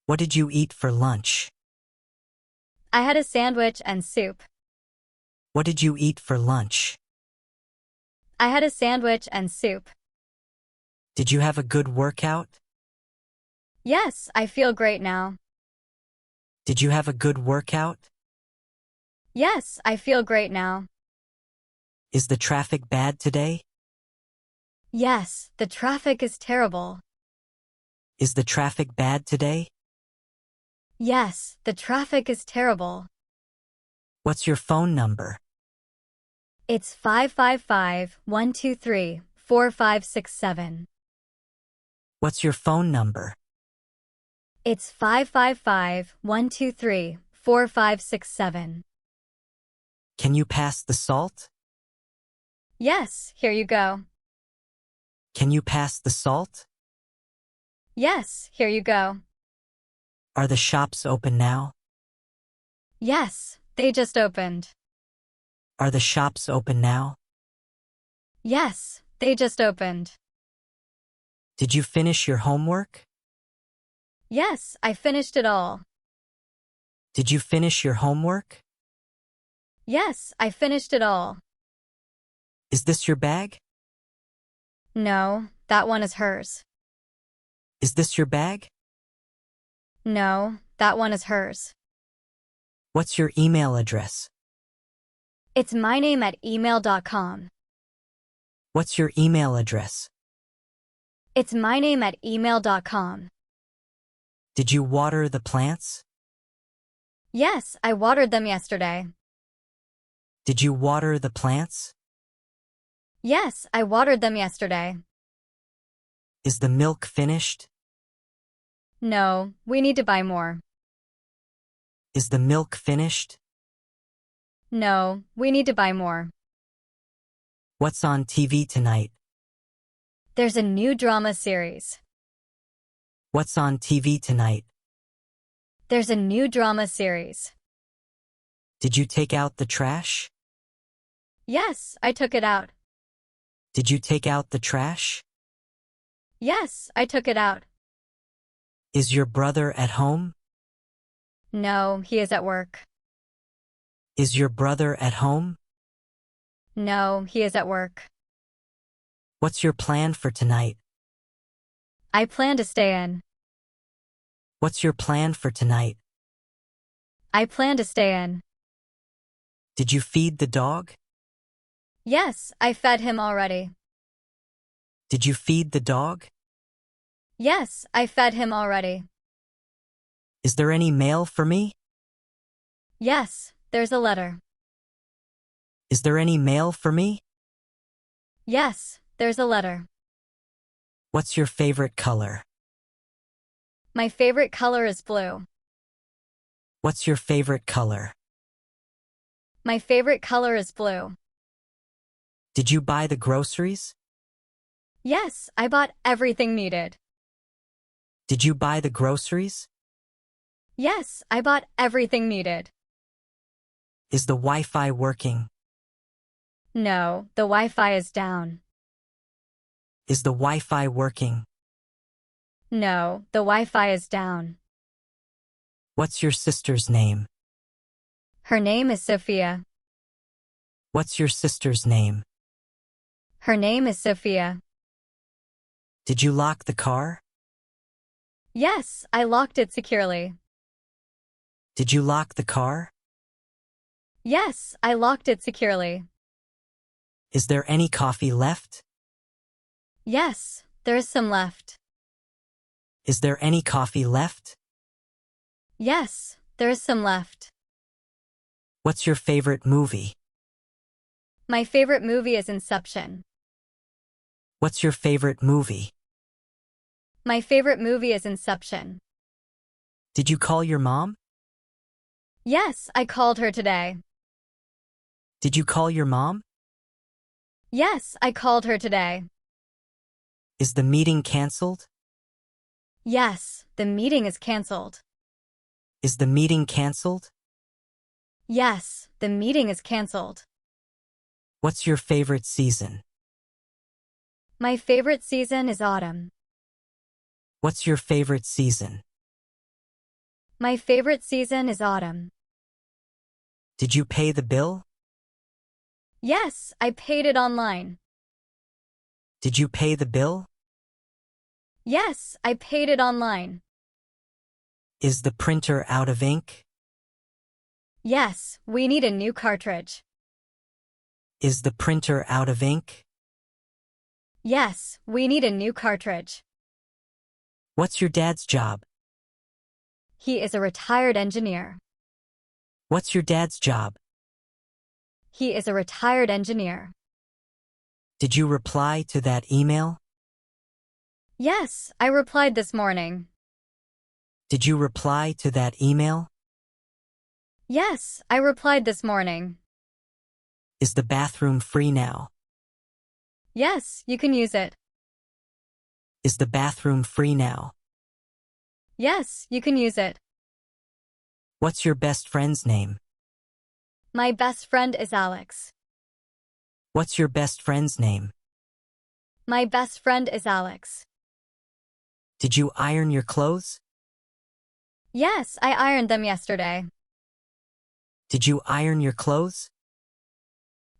What did you eat for lunch? I had a sandwich and soup. What did you eat for lunch? I had a sandwich and soup. Did you have a good workout? Yes, I feel great now. Did you have a good workout? Yes, I feel great now. Is the traffic bad today? Yes, the traffic is terrible. Is the traffic bad today? Yes, the traffic is terrible. What's your phone number? It's 555-123-4567. What's your phone number? It's 555-123-4567. Can you pass the salt? Yes, here you go. Can you pass the salt? Yes, here you go. Are the shops open now? Yes, they just opened. Are the shops open now? Yes, they just opened. Did you finish your homework? Yes, I finished it all. Did you finish your homework? Yes, I finished it all. Is this your bag? No, that one is hers. Is this your bag? No, that one is hers. What's your email address? It's my name at email.com. What's your email address? It's my name at email.com. Did you water the plants? Yes, I watered them yesterday. Did you water the plants? Yes, I watered them yesterday. Is the milk finished? No, we need to buy more. Is the milk finished? No, we need to buy more. What's on TV tonight? There's a new drama series. What's on TV tonight? There's a new drama series. Did you take out the trash? Yes, I took it out. Did you take out the trash? Yes, I took it out. Is your brother at home? No, he is at work. Is your brother at home? No, he is at work. What's your plan for tonight? I plan to stay in. What's your plan for tonight? I plan to stay in. Did you feed the dog? Yes, I fed him already. Did you feed the dog? Yes, I fed him already. Is there any mail for me? Yes, there's a letter. Is there any mail for me? Yes, there's a letter. What's your favorite color? My favorite color is blue. What's your favorite color? My favorite color is blue. Did you buy the groceries? Yes, I bought everything needed. Did you buy the groceries? Yes, I bought everything needed. Is the Wi-Fi working? No, the Wi-Fi is down. Is the Wi-Fi working? No, the Wi-Fi is down. What's your sister's name? Her name is Sophia. What's your sister's name? Her name is Sophia. Did you lock the car? Yes, I locked it securely. Did you lock the car? Yes, I locked it securely. Is there any coffee left? Yes, there is some left. Is there any coffee left? Yes, there is some left. What's your favorite movie? My favorite movie is Inception. What's your favorite movie? My favorite movie is Inception. Did you call your mom? Yes, I called her today. Did you call your mom? Yes, I called her today. Is the meeting canceled? Yes, the meeting is canceled. Is the meeting canceled? Yes, the meeting is canceled. What's your favorite season? My favorite season is autumn. What's your favorite season? My favorite season is autumn. Did you pay the bill? Yes, I paid it online. Did you pay the bill? Yes, I paid it online. Is the printer out of ink? Yes, we need a new cartridge. Is the printer out of ink? Yes, we need a new cartridge. What's your dad's job? He is a retired engineer. What's your dad's job? He is a retired engineer. Did you reply to that email? Yes, I replied this morning. Did you reply to that email? Yes, I replied this morning. Is the bathroom free now? Yes, you can use it. Is the bathroom free now? Yes, you can use it. What's your best friend's name? My best friend is Alex. What's your best friend's name? My best friend is Alex. Did you iron your clothes? Yes, I ironed them yesterday. Did you iron your clothes?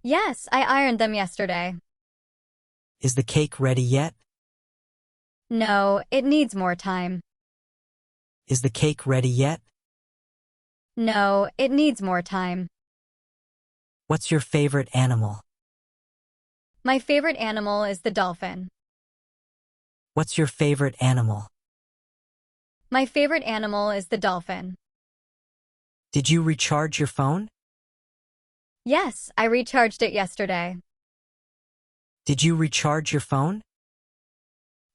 Yes, I ironed them yesterday. Is the cake ready yet? No, it needs more time. Is the cake ready yet? No, it needs more time. What's your favorite animal? My favorite animal is the dolphin. What's your favorite animal? My favorite animal is the dolphin. Did you recharge your phone? Yes, I recharged it yesterday. Did you recharge your phone?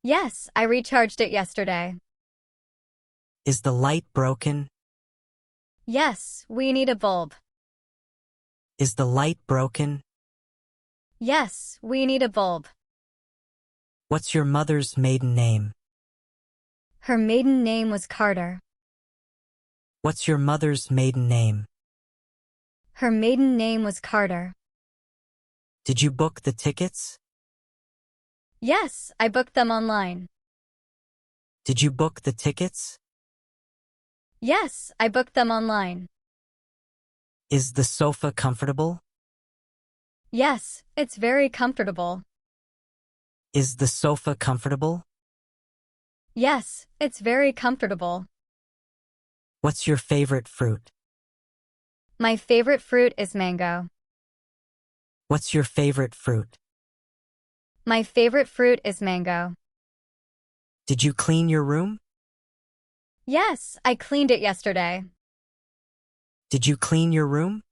Yes, I recharged it yesterday. Is the light broken? Yes, we need a bulb. Is the light broken? Yes, we need a bulb. What's your mother's maiden name? Her maiden name was Carter. What's your mother's maiden name? Her maiden name was Carter. Did you book the tickets? Yes, I booked them online. Did you book the tickets? Yes, I booked them online. Is the sofa comfortable? Yes, it's very comfortable. Is the sofa comfortable? Yes, it's very comfortable. What's your favorite fruit? My favorite fruit is mango. What's your favorite fruit? My favorite fruit is mango. Did you clean your room? Yes, I cleaned it yesterday. Did you clean your room?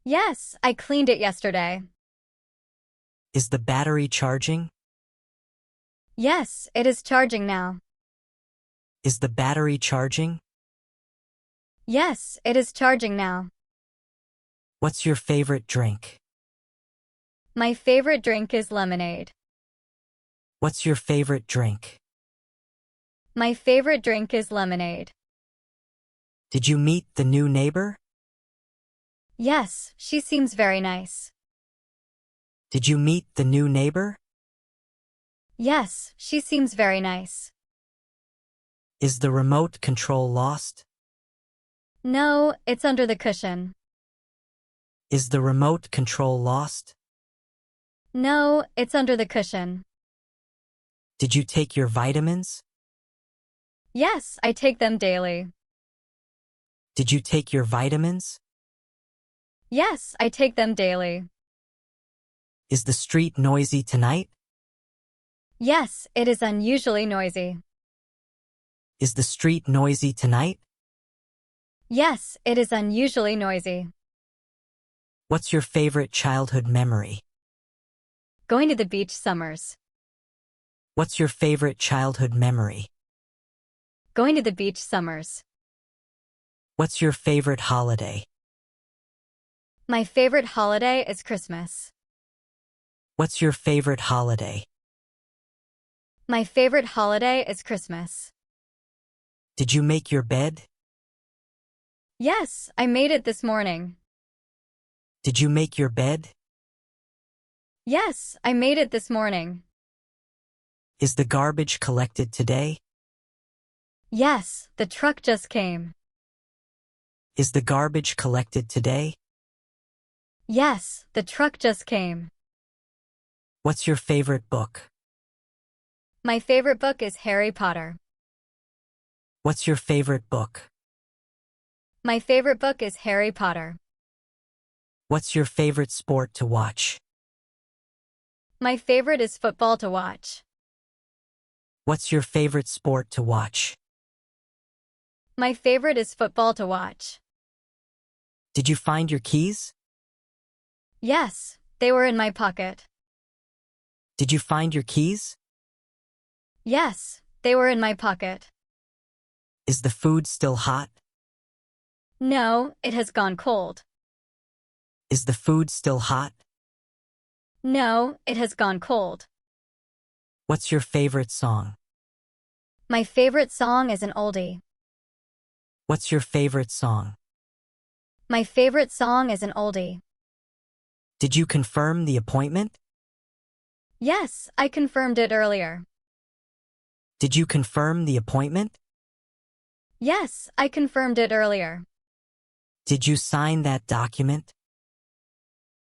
Yes, I cleaned it yesterday. Is the battery charging? Yes, it is charging now. Is the battery charging? Yes, it is charging now. What's your favorite drink? My favorite drink is lemonade. What's your favorite drink? My favorite drink is lemonade. Did you meet the new neighbor? Yes, she seems very nice. Did you meet the new neighbor? Yes, she seems very nice. Is the remote control lost? No, it's under the cushion. Is the remote control lost? No, it's under the cushion. Did you take your vitamins? Yes, I take them daily. Did you take your vitamins? Yes, I take them daily. Is the street noisy tonight? Yes, it is unusually noisy. Is the street noisy tonight? Yes, it is unusually noisy. What's your favorite childhood memory? Going to the beach summers. What's your favorite childhood memory? Going to the beach summers. What's your favorite holiday? My favorite holiday is Christmas. What's your favorite holiday? My favorite holiday is Christmas. Did you make your bed? Yes, I made it this morning. Did you make your bed? Yes, I made it this morning. Is the garbage collected today? Yes, the truck just came. Is the garbage collected today? Yes, the truck just came. What's your favorite book? My favorite book is Harry Potter. What's your favorite book? My favorite book is Harry Potter. What's your favorite sport to watch? My favorite is football to watch. What's your favorite sport to watch? My favorite is football to watch. Did you find your keys? Yes, they were in my pocket. Did you find your keys? Yes, they were in my pocket. Is the food still hot? No, it has gone cold. Is the food still hot? No, it has gone cold. What's your favorite song? My favorite song is an oldie. What's your favorite song? My favorite song is an oldie. Did you confirm the appointment? Yes, I confirmed it earlier. Did you confirm the appointment? Yes, I confirmed it earlier. Did you sign that document?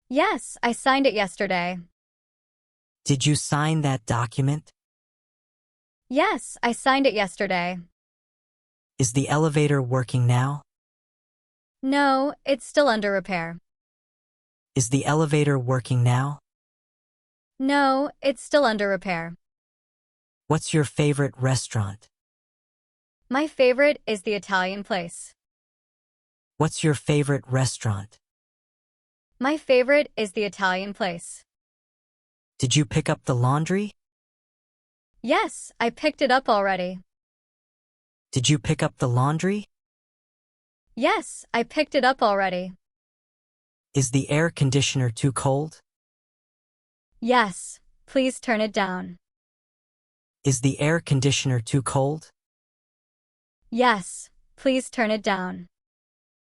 Yes, I signed it yesterday. Did you sign that document? Yes, I signed it yesterday. Is the elevator working now? No, it's still under repair. Is the elevator working now? No, it's still under repair. What's your favorite restaurant? My favorite is the Italian place. What's your favorite restaurant? My favorite is the Italian place. Did you pick up the laundry? Yes, I picked it up already. Did you pick up the laundry? Yes, I picked it up already. Is the air conditioner too cold? Yes, please turn it down. Is the air conditioner too cold? Yes, please turn it down.